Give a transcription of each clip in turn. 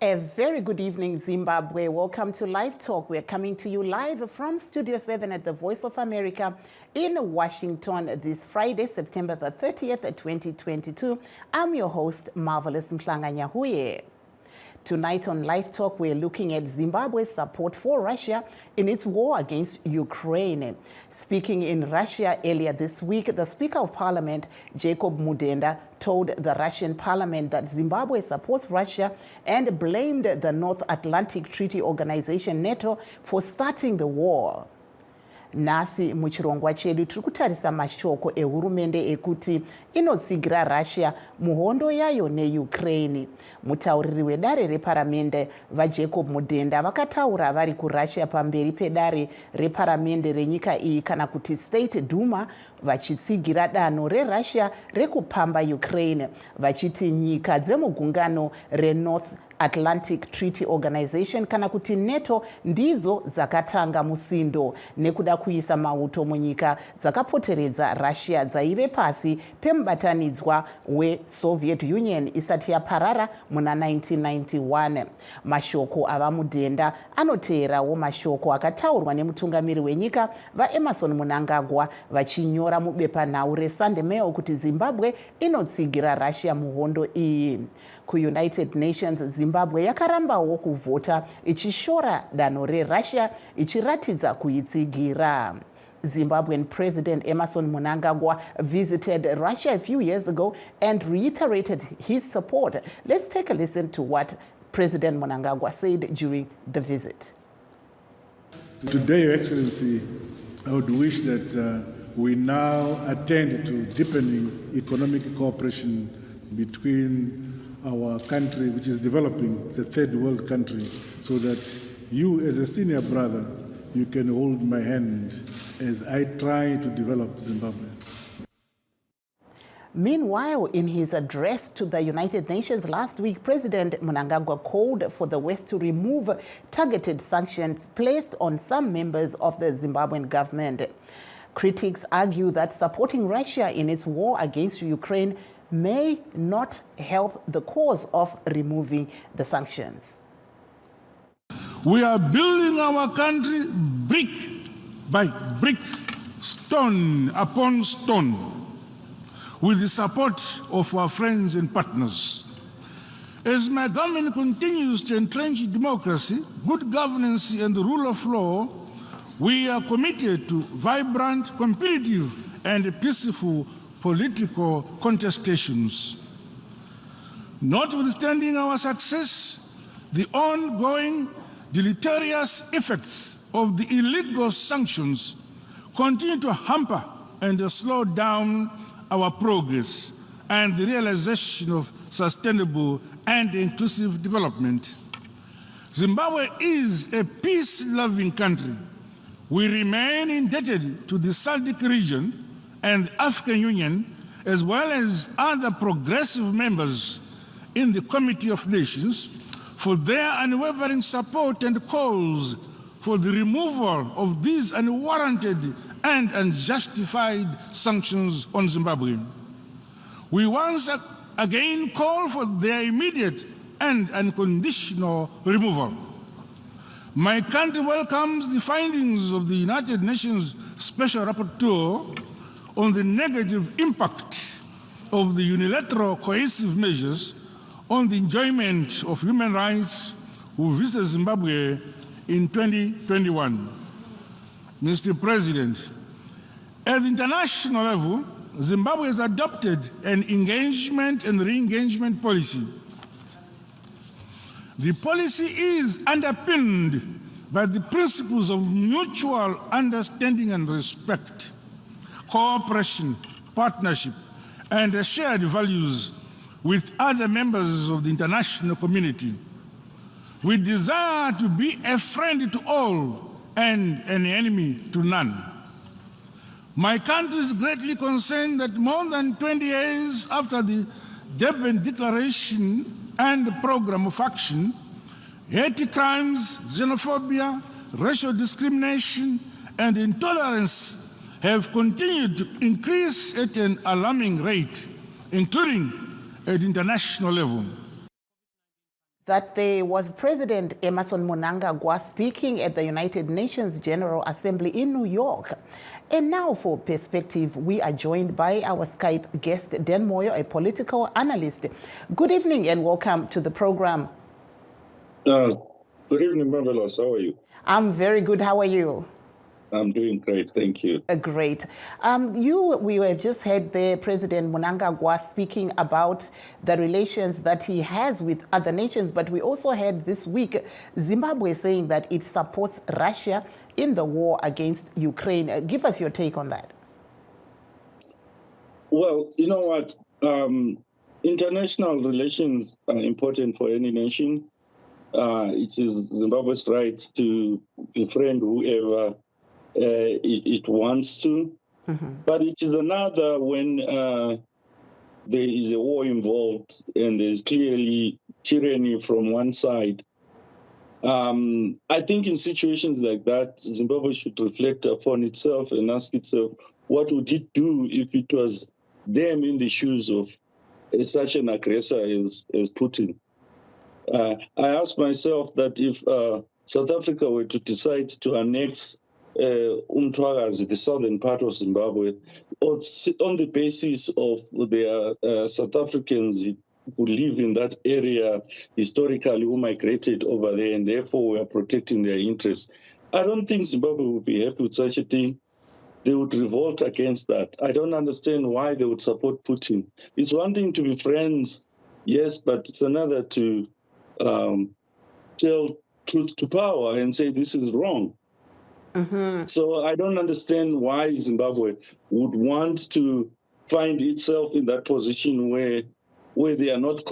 A very good evening, Zimbabwe. Welcome to Live Talk. We're coming to you live from Studio 7 at the Voice of America in Washington this Friday, September the 30th, 2022. I'm your host, Marvelous Mhlanga-Nyahuye. Tonight on Live Talk, we're looking at Zimbabwe's support for Russia in its war against Ukraine. Speaking in Russia earlier this week, the Speaker of Parliament, Jacob Mudenda, told the Russian parliament that Zimbabwe supports Russia and blamed the North Atlantic Treaty Organization, NATO, for starting the war. Nasi muchirongwa chedu tiri kutarisa mashoko ehurumende ekuti inotsigira Russia muhondo yayo neUkraine. Mutauriri wedare reparamende vaJacob Mudenda vakataura vari kuRussia pamberi pedare reparamende renyika iyi kana kuti State Duma, vachitsigira danho reRussia rekupamba Ukraine, vachiti nyika dzemugungano reNorth Atlantic Treaty Organization kana kuti NATO ndidzo dzakatanga musindo nekuda kuisa mauto munyika dzakapoteredza Russia dzaive pasi pemubatanidzwa weSoviet Union isati yaparara muna 1991. Mashoko ava Mudenda anoteerawo mashoko akataurwa nemutungamiri wenyika vaEmmerson Mnangagwa vachinyora mubepanhau reSunday Mail kuti Zimbabwe inotsigira Russia muhondo iyi. KuUnited Nations, Zimbabwe yakarambawo kuvhota ichishora danho reRussia ichiratidza kuitsigira. Zimbabwean President Emmerson Mnangagwa visited Russia a few years ago and reiterated his support. Let's take a listen to what President Mnangagwa said during the visit. Today, Your Excellency, I would wish that we now attend to deepening economic cooperation between our country, which is developing, it's a third world country, so that you as a senior brother, you can hold my hand as I try to develop Zimbabwe. Meanwhile, in his address to the United Nations last week, President Mnangagwa called for the West to remove targeted sanctions placed on some members of the Zimbabwean government. Critics argue that supporting Russia in its war against Ukraine may not help the cause of removing the sanctions. We are building our country brick by brick, stone upon stone, with the support of our friends and partners. As my government continues to entrench democracy, good governance and the rule of law, we are committed to vibrant, competitive and peaceful political contestations. Notwithstanding our success, the ongoing deleterious effects of the illegal sanctions continue to hamper and slow down our progress and the realization of sustainable and inclusive development. Zimbabwe is a peace-loving country. We remain indebted to the SADC region and the African Union, as well as other progressive members in the Committee of Nations, for their unwavering support and calls for the removal of these unwarranted and unjustified sanctions on Zimbabwe. We once again call for their immediate and unconditional removal. My country welcomes the findings of the United Nations Special Rapporteur on the negative impact of the unilateral coercive measures on the enjoyment of human rights who visited Zimbabwe in 2021. Mr. President, at the international level, Zimbabwe has adopted an engagement and re-engagement policy. The policy is underpinned by the principles of mutual understanding and respect, cooperation, partnership, and shared values with other members of the international community. We desire to be a friend to all and an enemy to none. My country is greatly concerned that more than 20 years after the Durban Declaration and the Program of Action, hate crimes, xenophobia, racial discrimination, and intolerance have continued to increase at an alarming rate, including at international level. that there was President Emmerson Mnangagwa speaking at the United Nations General Assembly in New York. And now for perspective, we are joined by our Skype guest, Dan Moyo, a political analyst. Good evening and welcome to the program. Good evening, Marvelous. How are you? I'm very good. How are you? I'm doing great, thank you. Great. We have just heard the President Mnangagwa speaking about the relations that he has with other nations, but we also heard this week Zimbabwe saying that it supports Russia in the war against Ukraine. Give us your take on that. Well, you know what? International relations are important for any nation. It's Zimbabwe's right to befriend whoever it wants to, but it is another when there is a war involved and there's clearly tyranny from one side. I think in situations like that, Zimbabwe should reflect upon itself and ask itself, what would it do if it was them in the shoes of such an aggressor as Putin? I asked myself that if South Africa were to decide to annex Umtwagazi, the southern part of Zimbabwe, on the basis of their South Africans who live in that area historically, who migrated over there, and therefore we are protecting their interests. I don't think Zimbabwe would be happy with such a thing. They would revolt against that. I don't understand why they would support Putin. It's one thing to be friends, yes, but it's another to tell truth to power and say this is wrong. So I don't understand why Zimbabwe would want to find itself in that position where they are not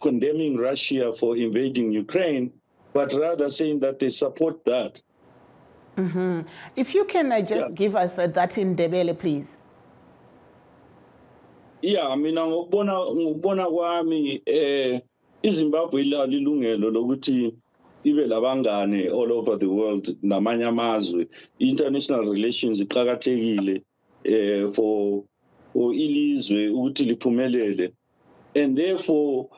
condemning Russia for invading Ukraine, but rather saying that they support that. If you can just give us that in Ndebele, please. Yeah, I mean, ngokubona kwami iZimbabwe ililungelo lokuthi ibe labangane all over the world namanye amazwe. International relations iqhakathekile for ilizwe ukuthi liphumelele, and therefore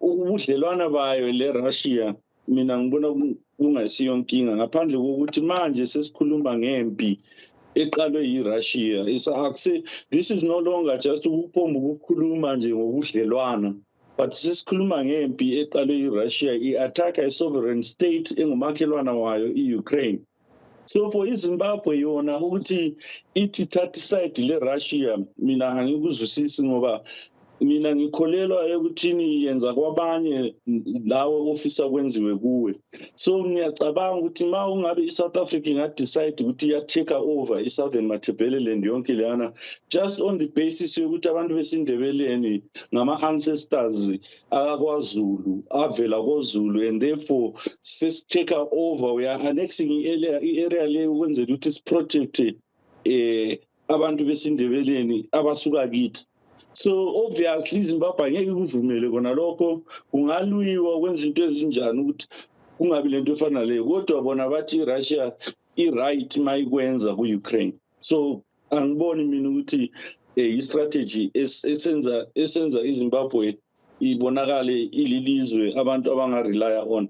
ubudlelwana bayo le-Russia mina ngibona kungasiyo nkinga, ngaphandle kokuthi manje sesikhuluma ngempi eqalwe yi-Russia. This is no longer just ukuphomba ukukhuluma nje ngobudlelwana, but sesikhuluma ngempi eqalwe yi-Russia, i-attack a sovereign state engumakhelwana wayo i-Ukraine. So for iZimbabwe yona ukuthi ithi thatha iside le-Russia, mina angikuzwisisi ngoba mina ngikholelwa ekuthini yenza kwabanye lawo ofisa kwenziwe kuwe. So ngiyacabanga ukuthi ma ungabe iSouth Africa ingadecide ukuthi iya-take over iSouthern Matabeleland yonke leyana, just on the basis yokuthi abantu besindebeleni ngama-ancestors akwaZulu, avela koZulu, and therefore sesi-take over, we are annexing i-area le ukwenzela ukuthi siprotecte abantu besindebeleni abasuka kithi. So obviously Zimbabwe angeke kuvumele kona lokho, kungaluyiwa kwenza into ezinjani ukuthi kungabi lento efana leyo, kodwa bona bathi iRussia i-right mayikwenza ku-Ukraine. So angiboni mina ukuthi i-strategy esenza iZimbabwe ibonakale ililizwe abantu abangarelya on.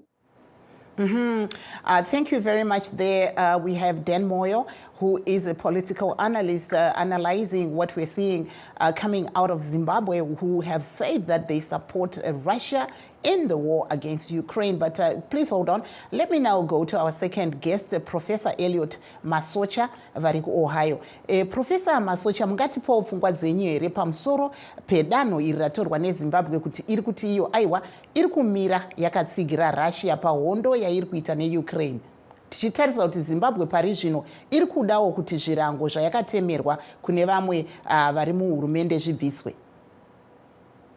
Thank you very much. There we have Dan Moyo, who is a political analyst analyzing what we're seeing coming out of Zimbabwe, who have said that they support Russia in the war against Ukraine. But please hold on. Let me now go to our second guest, Professor Elliot Masocha, vari kuOhio. Professor Masocha, mungatipawo pfungwa dzenyu here pamusoro pedanho iri ratorwa neZimbabwe kuti iri kuti iyo aiwa iri kumira yakatsigira Russia pahondo yairi kuita neUkraine. Tichitarisa kuti Zimbabwe pari zvino iri kudawo kuti zvirango zvayakatemerwa kune vamwe vari muhurumende zvibviswe.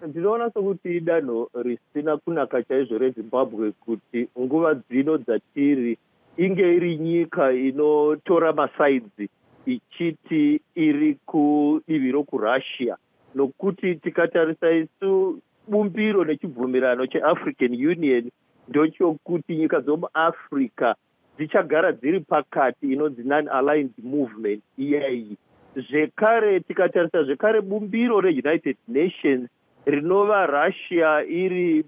Ndinoona sokuti danho risina kunaka chaizvo reZimbabwe kuti nguva dzino dzatiri inge iri nyika inotora masaidzi ichiti iri kudivi rokuRussia, nokuti tikatarisa isu bumbiro nechibvumirano cheAfrican Union ndochokuti nyika dzomuAfrica dzichagara dziri pakati inonzi non-aligned movement iyayi. Zvekare tikatarisa zvekare bumbiro reUnited Nations rinova Russia iri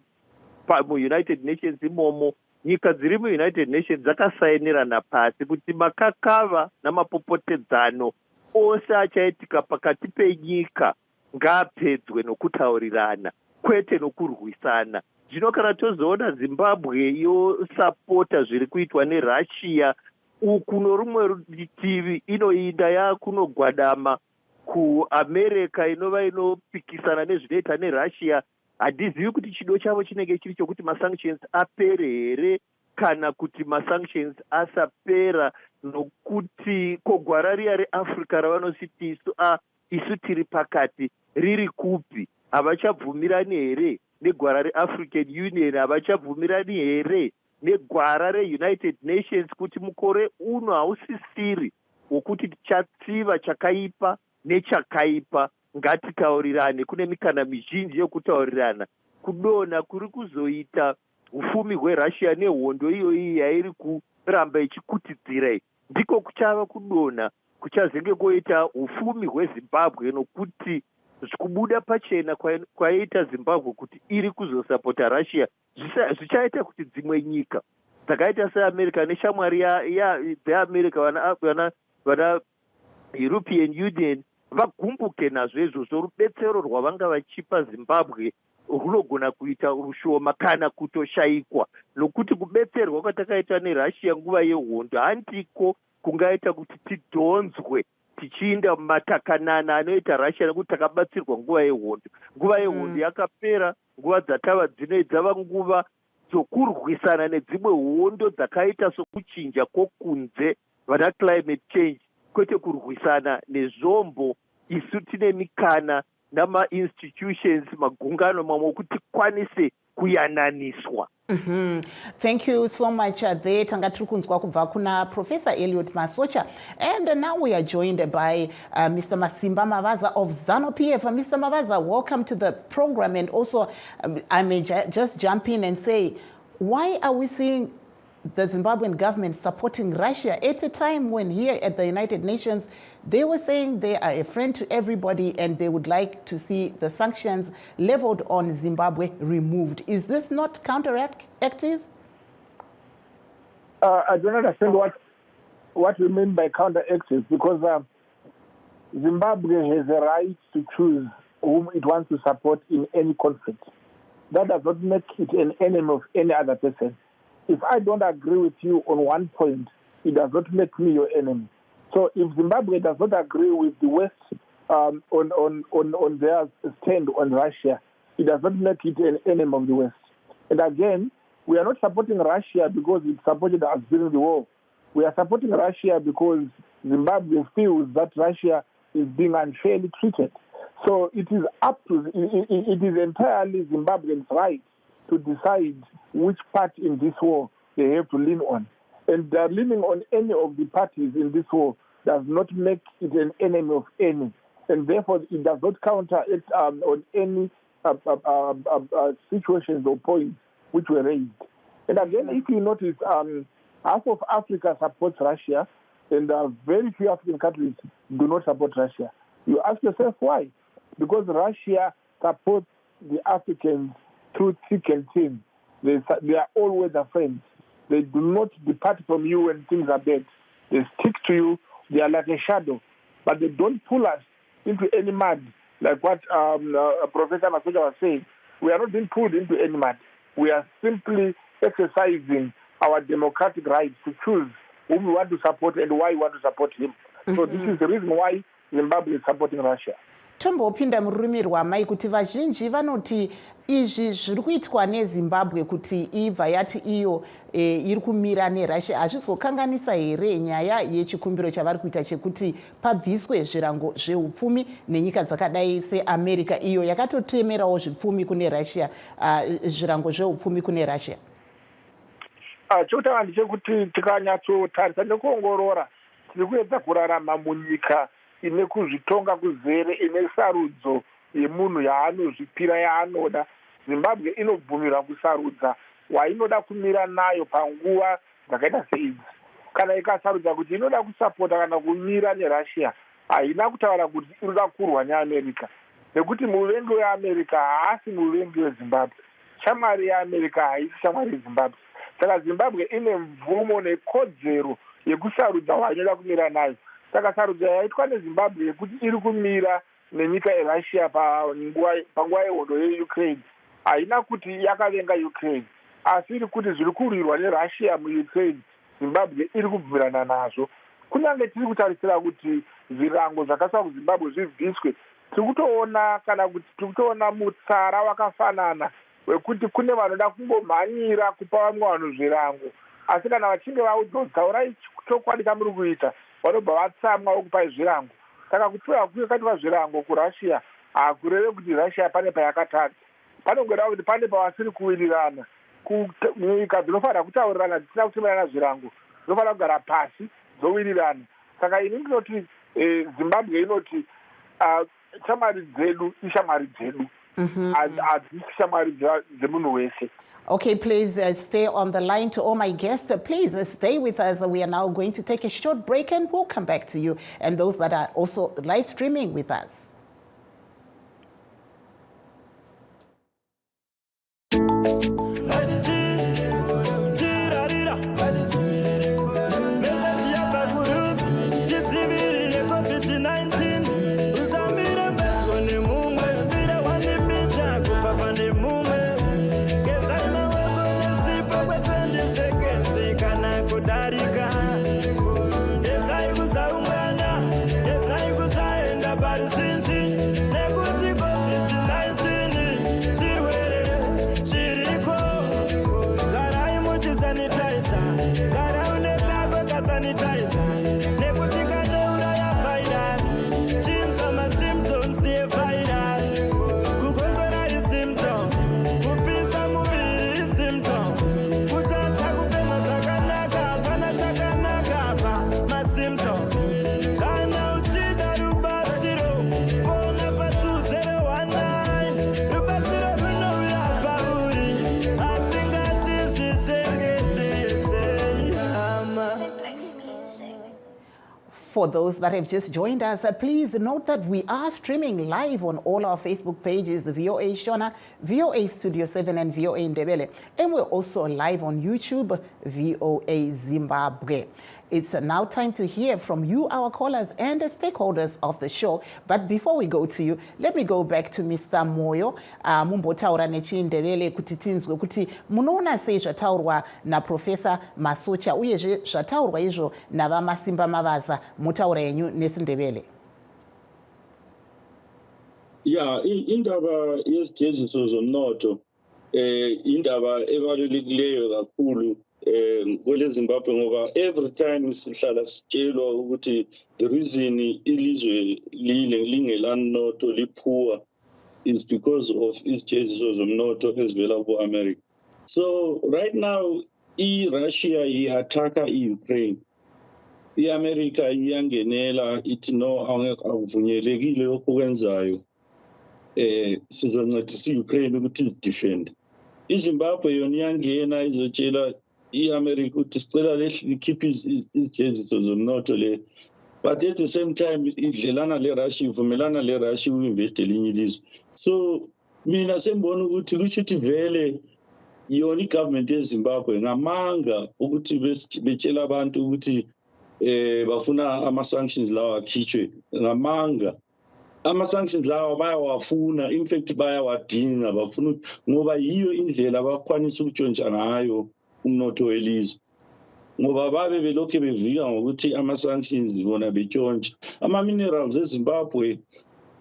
muunited nations imomo nyika dziri muunited nations dzakasainirana pasi kuti makakava namapopotedzano ose achaitika pakati penyika ngaapedzwe nokutaurirana kwete nokurwisana. Zvino kana tozoona Zimbabwe yosapota zviri kuitwa neRussia, kuno rumwe rutivi inoinda yakunogwadama kuAmerica inova inopikisana nezvinoita neRussia. Handizivi kuti chido chavo chinenge chiri chokuti masanctions apere here kana kuti masanctions asapera, nokuti kogwara riya reAfrica ravanositi isu tiri pakati riri kupi? Havachabvumirani here negwara reAfrican Union? Havachabvumirani here negwara reUnited Nations kuti mukore uno hausisiri wokuti tichatsiva chakaipa nechakaipa? Ngatitaurirane, kune mikana mizhinji yokutaurirana. Kudona kuri kuzoita ufumi hweRussia nehondo iyoyi yairi kuramba ichikutidzira ndiko kuchava kudona kuchazenge kuita ufumi hweZimbabwe, nokuti zvikubuda pachena kwaita Zimbabwe kuti iri kuzosapota Russia zvichaita kuti dzimwe nyika dzakaita seAmerica neshamwari dzeAmerica vana European Union vagumbuke nazvo izvozvo. Rubetsero rwavanga vachipa Zimbabwe runogona kuita rushoma kana kutoshayikwa, nokuti kubetserwa kwatakaita neRussia nguva yehondo handiko kungaita kuti tidhonzwe tichiinda mumatakanana anoita Russia, nekuti takabatsirwa nguva yehondo. Nguva yehondo yakapera, nguva dzatava dzava nguva dzokurwisana nedzimwe hondo dzakaita sokuchinja kwokunze, vana climate change, kwete kurwisana nezvombo. Isu tine mikana nama-institutions, magungano mamwe okuti tikwanise kuyananiswa. Thank you so much there. Tanga tiri kunzwa kubva kuna Professor Elliot Masocha. And now we are joined by Mr. Masimba Mavaza of ZANU-PF. Mr. Mavaza, welcome to the program. And also, I may just jump in and say, why are we seeing the Zimbabwean government supporting Russia at a time when here at the United Nations, they were saying they are a friend to everybody and they would like to see the sanctions leveled on Zimbabwe removed? Is this not counteractive? I don't understand what we mean by counteractive, because Zimbabwe has a right to choose whom it wants to support in any conflict. That does not make it an enemy of any other person. If I don't agree with you on one point, it does not make me your enemy. So if Zimbabwe does not agree with the West on their stand on Russia, it does not make it an enemy of the West. And again, we are not supporting Russia because it supported us during the war. We are supporting Russia because Zimbabwe feels that Russia is being unfairly treated. So it is it is entirely Zimbabweans' right to decide which party in this war they have to lean on. And leaning on any of the parties in this war does not make it an enemy of any. And therefore, it does not counteract on any situations or points which were raised. And again, if you notice, half of Africa supports Russia, and very few African countries do not support Russia. You ask yourself why? Because Russia supports the Africans through thick and thin. They are always a friends. They do not depart from you when things are bad. They stick to you. They are like a shadow. But they don't pull us into any mud, like what Professor Masocha was saying. We are not being pulled into any mud. We are simply exercising our democratic rights to choose whom we want to support and why we want to support him. So this is the reason why Zimbabwe is supporting Russia. Tombopinda mururimi rwamai kuti vazhinji vanoti izvi zviri kuitwa neZimbabwe kuti ibva yati iyo iri kumira neRussia hazvizokanganisa here nyaya yechikumbiro chavari kuita chekuti pabviswe zvirango zveupfumi nenyika dzakadai seAmerica iyo yakatotemerawo zvipfumi kune Russia, zvirango zveupfumi kune Russia? Chotanga ndechekuti tikanyatsotarisa nekuongorora tiri kuedza kurarama munyika ine kuzvitonga kuzere, ine sarudzo yemunhu yaanozvipira yaanoda. Zimbabwe inobvumirwa kusarudza wainoda kumira nayo panguva dzakaita seidzi. Kana ikasarudza kuti inoda kusapota kana kumira neRussia, haina kutaura kuti inoda kurwa neAmerica, nekuti muvengi weAmerica haasi muvengi weZimbabwe. shamwari yeAmerica haisi shamwari yeZimbabwe. Saka Zimbabwe ine mvumo nekodzero yekusarudza wanoda kumira nayo. Saka sarudzo yaitwa neZimbabwe yekuti iri kumira nenyika yeRussia panguva yehondo yeUkraine haina kuti yakavenga Ukraine, asi iri kuti zviri kurwirwa neRussia muUkraine Zimbabwe iri kubvumirana nazvo. Kunyange tiri kutarisira kuti zvirango zvakaiswa kuZimbabwe zvibviswe, tiri kutoona kana kuti tiri kutoona mutsara wakafanana wekuti kune vanoda kungomhanyira kupa vamwe vanhu zvirango, asi kana vachinge vaudzaurai chokwadi kamuri kuita vanobva vatsamwa wokupai zvirango. Saka kutora kwakatiwa zvirango kuRussia hakureve kuti Russia pane payakatadza, panongoreva kuti pane pavasiri kuwirirana. Nyika dzinofanira kutaurirana dzisina kutumirana zvirango, dzinofanira kugara pasi dzowirirana. Saka ini ndinoti Zimbabwe inoti shamwari dzedu ishamwari dzedu, hadzisi shamwari dzemunhu wese. Okay, please stay on the line. To all my guests, please stay with us. We are now going to take a short break and we'll come back to you and those that are also live streaming with us. For those that have just joined us, please note that we are streaming live on all our Facebook pages, VOA Shona, VOA Studio 7 and VOA Ndebele. And we're also live on YouTube, VOA Zimbabwe. It's now time to hear from you, our callers and the stakeholders of the show. But before we go to you, let me go back to Mr. Moyo. Mumbotaura nechindebele kuti tinzwe kuti munoona sei zvataurwa na Professor Masocha uyezve zvataurwa izvo navamasimba mavaza, mutaura yenyu nesindebele. Indaba yesijeziso zomnotho indaba ebalulekileyo kakhulu kwele Zimbabwe ngoba every time sihlala sitshelwa ukuthi the reason ilizwe lingelanotho lipoor is because of isijeziso zomnotho ezivela ku-America. So right now i-Russia i-attacka i-Ukraine, i-America iyangenela ithi no akuvunyelekile lokho kwenzayo, sizoncedisa i-Ukraine ukuthi defend. iZimbabwe yona iyangena izotshela i-America ukuthi sicela likhiphe izijeziso zomnotho le, but at the same time idlelana le-Russia, ivumelana le-Russia uku-invest elinye ilizwe. So mina sembona ukuthi kusho ukuthi vele yona i-government yeZimbabwe ngamanga ukuthi betshela abantu ukuthi bafuna ama-sanctions lawa akhitshwe ngamanga. Ama-sanctions lawa bayawafuna, in fact bayawadinga, bafuna ngoba yiyo indlela abakwanisa ukutshontsha ngayo umnotho welizwe. Ngoba babe belokhu bevika ngokuthi ama-sanctions bona betshontsha. Ama-minerals eZimbabwe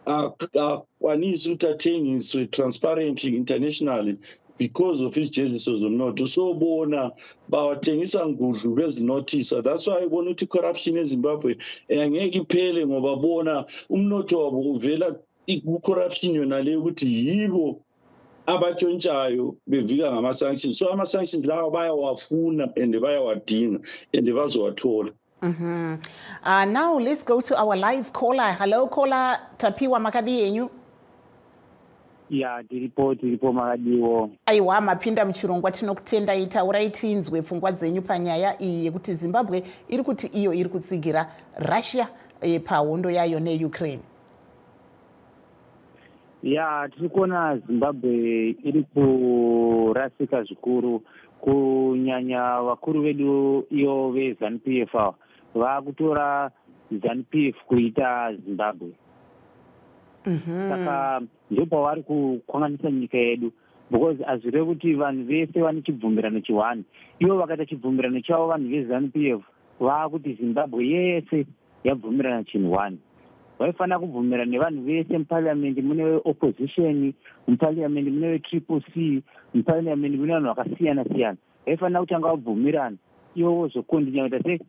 akwanisa ukuthi athengiswe transparently internationally because of isijeziso zomnotho. So bona bawathengisa ngudlu bezinothisa. That's why bona ukuthi corruption eZimbabwe angeke iphele ngoba bona umnotho wabo uvela ku-corruption yona le ukuthi yibo abatshontshayo bevika ngama-sanctions. So ama-sanctions lawa bayawafuna and bayawadinga and bazowathola. Now let's go to our live caller. Hello caller, Tapiwa Makadi yenyu. Ya, tiripo Makadiwo. Aiwa mapinda muchirongwa tinokutendai, taurai tinzwe pfungwa dzenyu panyaya iyi yekuti Zimbabwe iri kuti iyo iri kutsigira Russia pahondo yayo neUkraine. ya tiri kuona Zimbabwe iri kurasika zvikuru, kunyanya vakuru vedu iyo veZANU-PF ava vakutora ZANU-PF kuita Zimbabwe. Saka ndopavari kukwanganisa nyika yedu, because hazvirevi kuti vanhu vese vane chibvumirano chiwani. Ivo vakaita chibvumirano chavo vanhu veZANU-PF vakuti Zimbabwe yese yabvumirana chinhu wani. Vaifanira kubvumirana nevanhu vese muparliamendi mune opposition, muparliamendi mune triple C, muparliamendi mune vanhu vakasiyana siyana. Vaifanira kutanga vabvumirana ivo vozokondinya kuita sei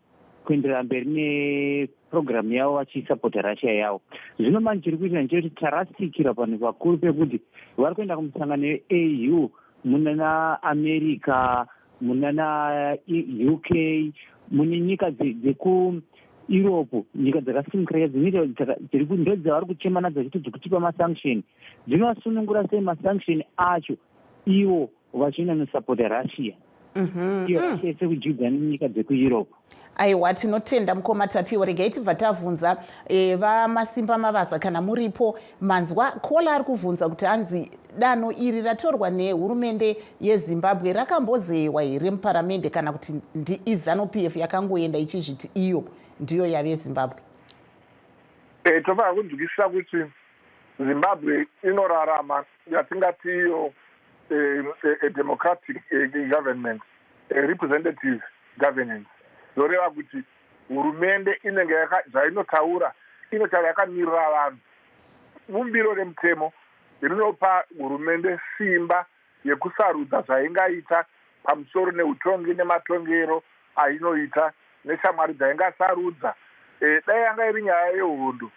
kuenderera mberi neprogramu yavo vachisapota Russia yavo. Zvino manje chiri kuita ndechekuti tarasikira panhu pakuru pekuti vari kuenda kumusangano weAU muna naAmerica, muna naUK, mune nyika dzekuEurope, nyika dzakasimukira ndo dzavari kuchema nadzo zvitu zvekutipa masanction. Dzinovasunungura sei masanction acho ivo vachienda nosapota Russia? Iyo Russia sekujidza nenyika dzekuEurope. Aiwa, tinotenda mukoma Tapiwa. Regai tibva tabvunza vamasimba mavasa kana muripo manzwa kola ari kubvunza kuti hanzi danho iri ratorwa nehurumende yeZimbabwe rakambozewa here muparamende kana kuti iZANU-PF yakangoenda ichizviti iyo ndiyo yaveZimbabwe? Tofanira kunzwisisa kuti Zimbabwe inorarama yatingati iyo democratic government, representative governance. Zoreva kuti hurumende inenge zvainotaura inotaura yakamirira vanhu. Bumbiro remutemo rinopa hurumende simba yekusarudza zvaingaita pamusoro neutongi nematongero ainoita neshamwari dzaingasarudza. Dai yanga iri nyaya yehondo,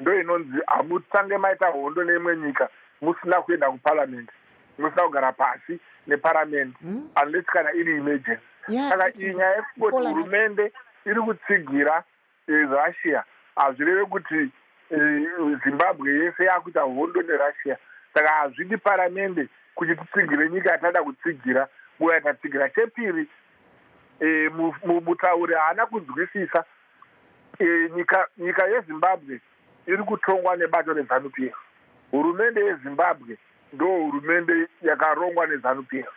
ndo inonzi hamutange maita hondo neimwe nyika musina kuenda kuparliamendi, musina kugara pasi neparliamendi unless kana iri emergency. Saka iyi nyaya yekungoti hurumende iri kutsigira Russia hazvireve kuti Zimbabwe yese yakuita hondo neRussia. Saka hazvidi parliamendi kuti titsigire nyika yatada kutsigira uye yatatsigira. Chepiri, mutauri haana kunzwisisa nyika yeZimbabwe iri kutongwa nebato reZANU-PF. Hurumende yeZimbabwe ndo hurumende yakarongwa neZANU-PF.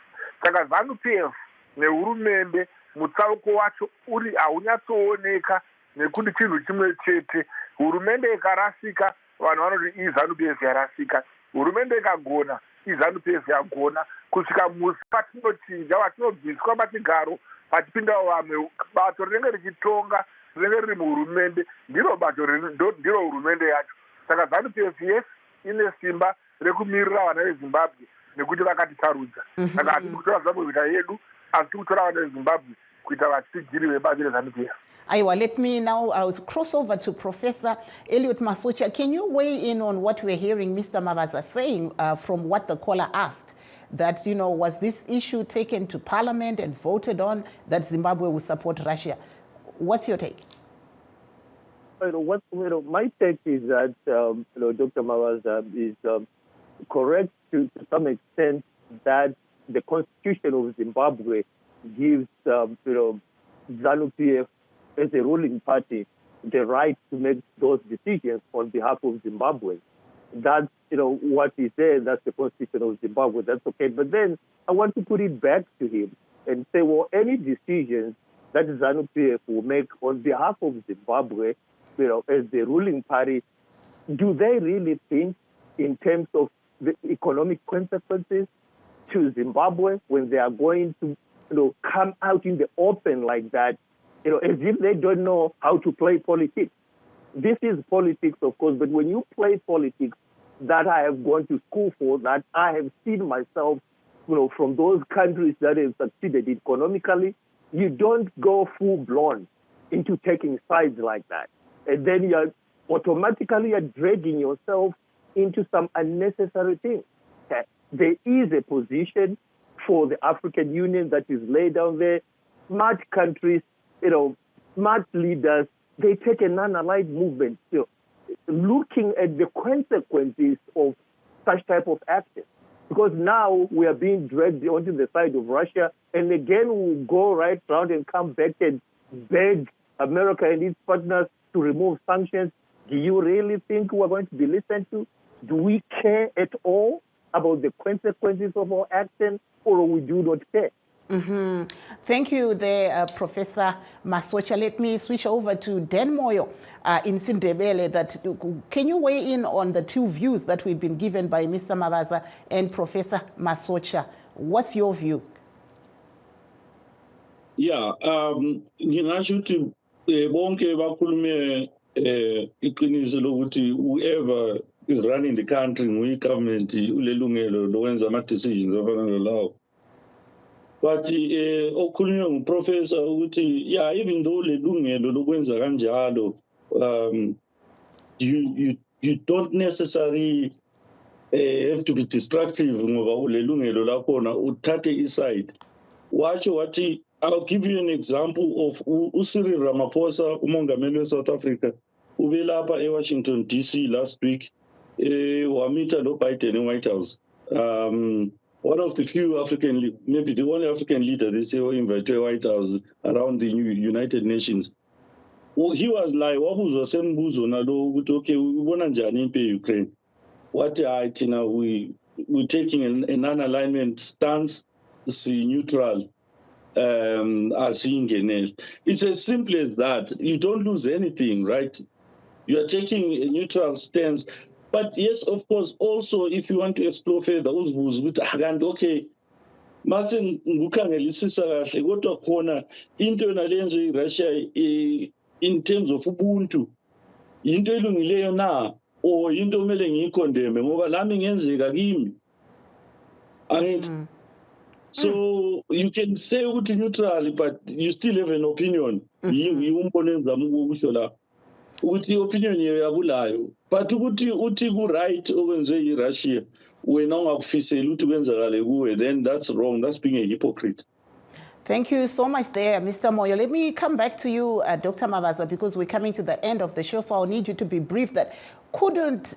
Saka ZANU-PF nehurumende mutsauko wacho uri haunyatsooneka nekuti chinhu chimwe chete. Hurumende ikarasika vanhu vanoti iZANU-PF yarasika, hurumende ikagona iZANU-PF yagona, kusvika musi patinochinja patinobviswa pachigaro pachipindawo vamwe bato rinenge richitonga rinenge riri muhurumende ndiro bato ndiro hurumende yacho. Saka ZANU-PF yes ine simba rekumirira vana veZimbabwe nekuti vakatitarudza. Saka hatisi kutora Zimbabwe kuita yedu, asi kutora vana veZimbabwe kuita vatsigiri vebato reZANU-PF. Aiwa, let me now cross over to Professor Elliot Masocha. Can you weigh in on what we're hearing Mr. Mavaza saying from what the caller asked? That, was this issue taken to Parliament and voted on that Zimbabwe will support Russia? What's your take? My take is that Dr. Mavaza is correct to some extent that the constitution of Zimbabwe gives ZANU-PF as a ruling party the right to make those decisions on behalf of Zimbabwe. That's what he said. That's the constitution of Zimbabwe. That's okay. But then I want to put it back to him and say, well, any decisions that ZANU-PF will make on behalf of Zimbabwe, as the ruling party, do they really think in terms of the economic consequences to Zimbabwe when they are going to, come out in the open like that, as if they don't know how to play politics? This is politics, of course, but when you play politics that I have gone to school for, that I have seen myself, from those countries that have succeeded economically, you don't go full-blown into taking sides like that. And then you're automatically dragging yourself into some unnecessary things. There is a position for the African Union that is laid down there. Smart countries, smart leaders, they take a non-aligned movement, looking at the consequences of such type of action. Because now we are being dragged onto the side of Russia, and again we'll go right round and come back and beg America and its partners to remove sanctions. Do you really think we're going to be listened to? Do we care at all about the consequences of our action, or we do not care? Thank you there, Professor Masocha. Let me switch over to Dan Moyo in Sindebele. Can you weigh in on the two views that we've been given by Mr. Mavaza and Professor Masocha? What's your view? Yeah, ngingasho ukuthi bonke bakhulume iqiniso lokuthi whoever is running the country nguye government ulelungelo lokwenza ama decisions afana nalawo. But okhulunywe nguprofessor ukuthi yeah, even though lelungelo lokwenza kanjalo you don't necessarily have to be destructive ngoba ulelungelo lakhona uthathe iside. Wacho wathi I'll give you an example of Cyril Ramaphosa, umongameli we-South Africa, ubelapha eWashington DC last week, wamita lo Biden in White House. One of the few African, maybe the only African leader they say who invited to White House around the United Nations. He was like, wabuzwa sembuzo nalo ukuthi okay, ubona njani impi Ukraine? What we're taking an non-alignment stance, neutral. It's as simple as that. You don't lose anything, right? You are taking a neutral stance. But yes, of course, also if you want to explore further, okay, mase ngukhangelisisa kahle kodwa khona into nalenze Russia in terms of ubuntu into elungileyo na or into kumele ngiyikondeme ngoba lami ngenzeka kimi. So you can say ukuthi neutral, but you still have an opinion. Umbono enzama ukusho la ukuthi opinion yabulayo. But ukuthi uthi ku right okwenziwe yiRussia wena ungakufisela ukuthi kwenzakale kuwe, then that's wrong. That's being a hypocrite. Thank you so much there, Mr. Moyo. Let me come back to you, Dr. Mavaza, because we're coming to the end of the show, so I'll need you to be brief. That couldn't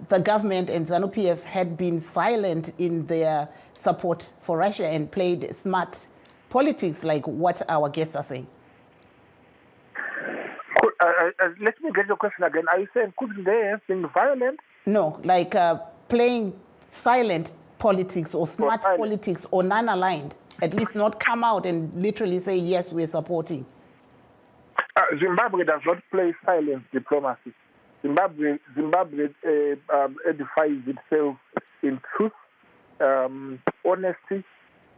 the government and ZANU-PF had been silent in their support for Russia and played smart politics like what our guests are saying? Let me get your question again. Are you saying couldn't they have been violent? No, like playing silent politics or smart politics or non-aligned. At least not come out and literally say, yes, we're supporting. Zimbabwe does not play silent diplomacy. Zimbabwe edifies itself in truth, honesty,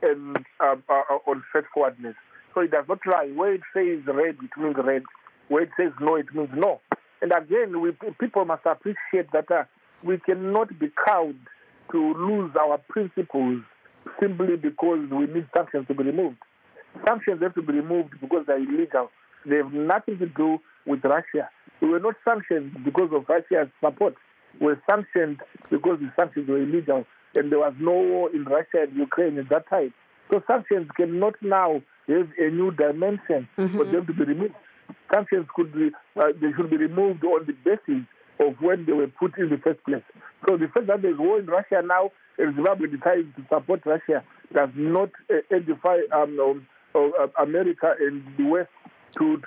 and on straightforwardness. So it does not lie. Where it says red, it means red. Where it says no, it means no. And again, people must appreciate that we cannot be cowed to lose our principles simply because we need sanctions to be removed. Sanctions have to be removed because they're illegal. They have nothing to do with Russia. We were not sanctioned because of Russia's support. We were sanctioned because the sanctions were illegal and there was no war in Russia and Ukraine at that time. So sanctions cannot now have a new dimension for them to be removed. Sanctions they should be removed on the basis of when they were put in the first place. So the fact that there's war in Russia now and Zimbabwe decides to support Russia does not edify America and the West to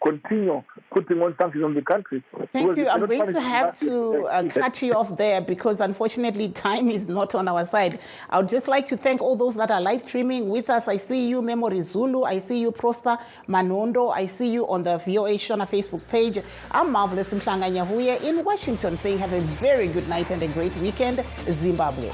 continue putting on sanctions on the country. Thank you. I'm going to have to cut you off there because unfortunately time is not on our side. I would just like to thank all those that are live streaming with us. I see you, Memory Zulu. I see you, Prosper Manondo. I see you on the VOA Shona Facebook page. I'm Marvelous Mhlanga Nyahuye in Washington saying have a very good night and a great weekend, Zimbabwe.